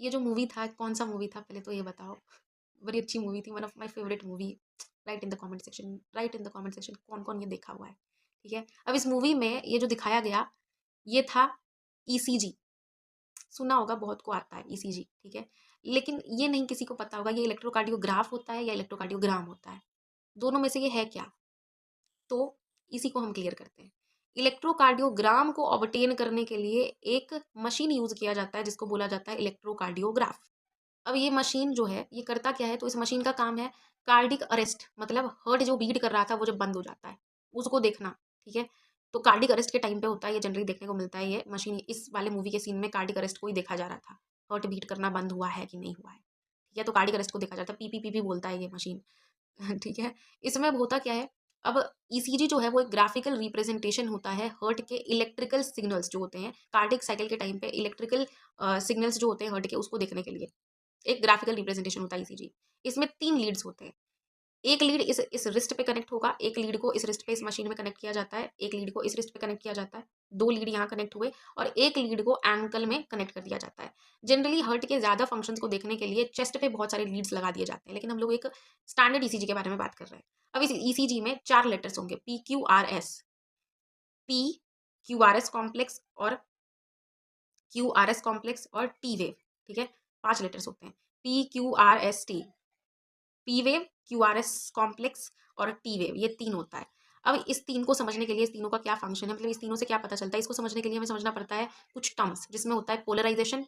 ये जो मूवी था, कौन-सा मूवी था पहले तो ये बताओ? बड़ी अच्छी मूवी थी, one of my favourite movie. Right in the comment section कौन-कौन ये देखा हुआ है, ठीक है? अब इस मूवी में ये जो दिखाया गया, ये था ईसीजी। सुना होगा, बहुत को आता है ईसीजी, ठीक है? लेकिन ये नहीं किसी को पता होगा ये इलेक्ट्रोकार्डियोग्राफ होता है या इलेक्ट्रोकार्डियोग्राम होता है। दोनों में से ये है क्या? तो इसी को हम क्लियर करते हैं। इलेक्ट्रोकार्डियोग्राम को ऑब्टेन करने के लिए एक मशीन यूज़ किया जाता है जिसको बोला जाता है इलेक्ट्रोकार्डियोग्राफ। अब ये मशीन जो है ये करता क्या है, तो इस मशीन का काम है कार्डिक अरेस्ट, मतलब हार्ट जो बीट कर रहा था वो जब बंद हो जाता है उसको देखना, ठीक है? तो कार्डिक अरेस्ट के टाइम पे होता है ये, जनरली देखने को मिलता है ये मशीन। इस वाले मूवी के सीन में कार्डिक अरेस्ट को ही देखा जा रहा था, हार्ट बीट करना बंद हुआ है कि नहीं हुआ है, ठीक है? तो कार्डिक अरेस्ट को देखा जाता है, पी पी पी पी बोलता है ये मशीन। ठीक है? इसमें अब होता क्या है, अब ईसीजी जो है वो एक ग्राफिकल रिप्रेजेंटेशन होता है हार्ट के इलेक्ट्रिकल सिग्नल्स जो होते हैं कार्डिक साइकिल के टाइम पे, इलेक्ट्रिकल सिग्नल्स जो होते हैं हार्ट के उसको देखने के लिए एक ग्राफिकल रिप्रेजेंटेशन होता है ईसीजी। इसमें 3 लीड्स होते हैं। एक लीड इस रिस्ट पे कनेक्ट होगा, एक लीड को इस रिस्ट पे इस मशीन में कनेक्ट किया जाता है, एक लीड को इस रिस्ट पे कनेक्ट किया जाता है, 2 लीड यहाँ कनेक्ट हुए और एक लीड को एंकल में कनेक्ट कर दिया जाता है। जनरली हार्ट के ज़्यादा फंक्शंस को देखने के लिए चेस्ट पे बहुत सारे लीड्स लगा दिए जाते हैं, लेकिन हम लोग एक स्टैंडर्ड ईसीजी के बारे में बात कर रहे हैं। अब इस ईसीजी में 4 लेटर्स होंगे, PQRS, पी, QRS कॉम्प्लेक्स और QRS कॉम्प्लेक्स और T वेव, ठीक है? 5 लेटर्स होते हैं, PQRST, P wave, QRS complex और टी वेव, ये 3 होता है। अब इस 3 को समझने के लिए, इस तीनों का क्या फंक्शन है, मतलब इस तीनों से क्या पता चलता है, इसको समझने के लिए हमें समझना पड़ता है कुछ टर्म्स, जिसमें होता है पोलराइजेशन,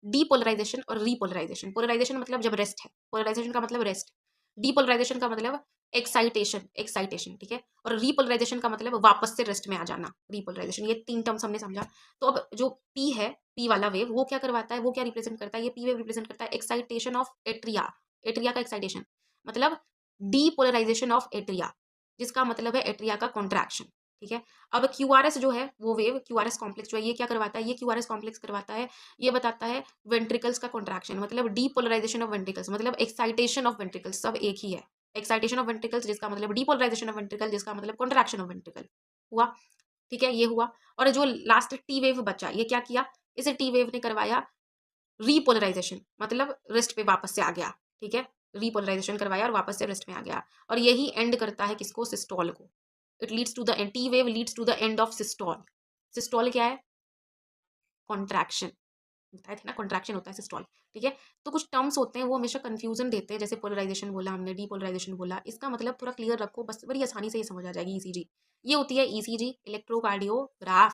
डीपोलराइजेशन और रीपोलराइजेशन। पोलराइजेशन मतलब जब रेस्ट है, पोलराइजेशन का मतलब रेस्ट, डीपोलराइजेशन का मतलब एक्साइटेशन, एक्साइटेशन, ठीक है? और रीपोलराइजेशन का मतलब वापस से रेस्ट में आ जाना, रीपोलराइजेशन। ये 3 टर्म्स हमने समझा। तो अब जो पी है, पी वाला वेव, वो क्या करवाता है, वो क्या रिप्रेजेंट करता है, ये पी वेव रिप्रेजेंट करता है एक्साइटेशन ऑफ एट्रिया, एट्रिया का एक्साइटेशन, मतलब डीपोलराइजेशन ऑफ एट्रिया, जिसका मतलब है एट्रिया का कॉन्ट्रैक्शन, ठीक है? अब क्यूआरएस जो है वो वेव, क्यूआरएस कॉम्प्लेक्स जो है ये क्या करवाता है, ये क्यूआरएस कॉम्प्लेक्स करवाता है, ये बताता है वेंट्रिकल्स का कॉन्ट्रैक्शन, मतलब डीपोलराइजेशन ऑफ वेंट्रिकल्स, मतलब एक्साइटेशन ऑफ वेंट्रिकल्स, सब एक ही है। एक्साइटेशन ऑफ वेंट्रिकल्स जिसका मतलब डीपोलराइजेशन ऑफ वेंट्रिकल, जिसका मतलब कॉन्ट्रैक्शन ऑफ वेंट्रिकल हुआ, ठीक है? ये हुआ। और जो लास्ट टी वेव बचा, ये क्या किया, इस टी वेव ने करवाया रीपोलराइजेशन, मतलब रेस्ट पे वापस से आ गया, ठीक है? रीपोलराइजेशन करवाया और वापस से रेस्ट में आ गया, और यही एंड करता है किसको, सिस्टोल को। It leads to the end, T wave leads to the end of systole. Systole क्या है, कॉन्ट्रैक्शन, बताए थे ना, कॉन्ट्रैक्शन होता है सिस्टोल, ठीक है? तो कुछ टर्म्स होते हैं वो हमेशा कंफ्यूजन देते हैं, जैसे पोलराइजेशन बोला हमने, डीपोलराइजेशन बोला, इसका मतलब पूरा क्लियर रखो, बस बड़ी आसानी से ये समझ आ जाएगी ईसीजी। ये होती है ईसीजी, इलेक्ट्रोकार्डियोग्राफ।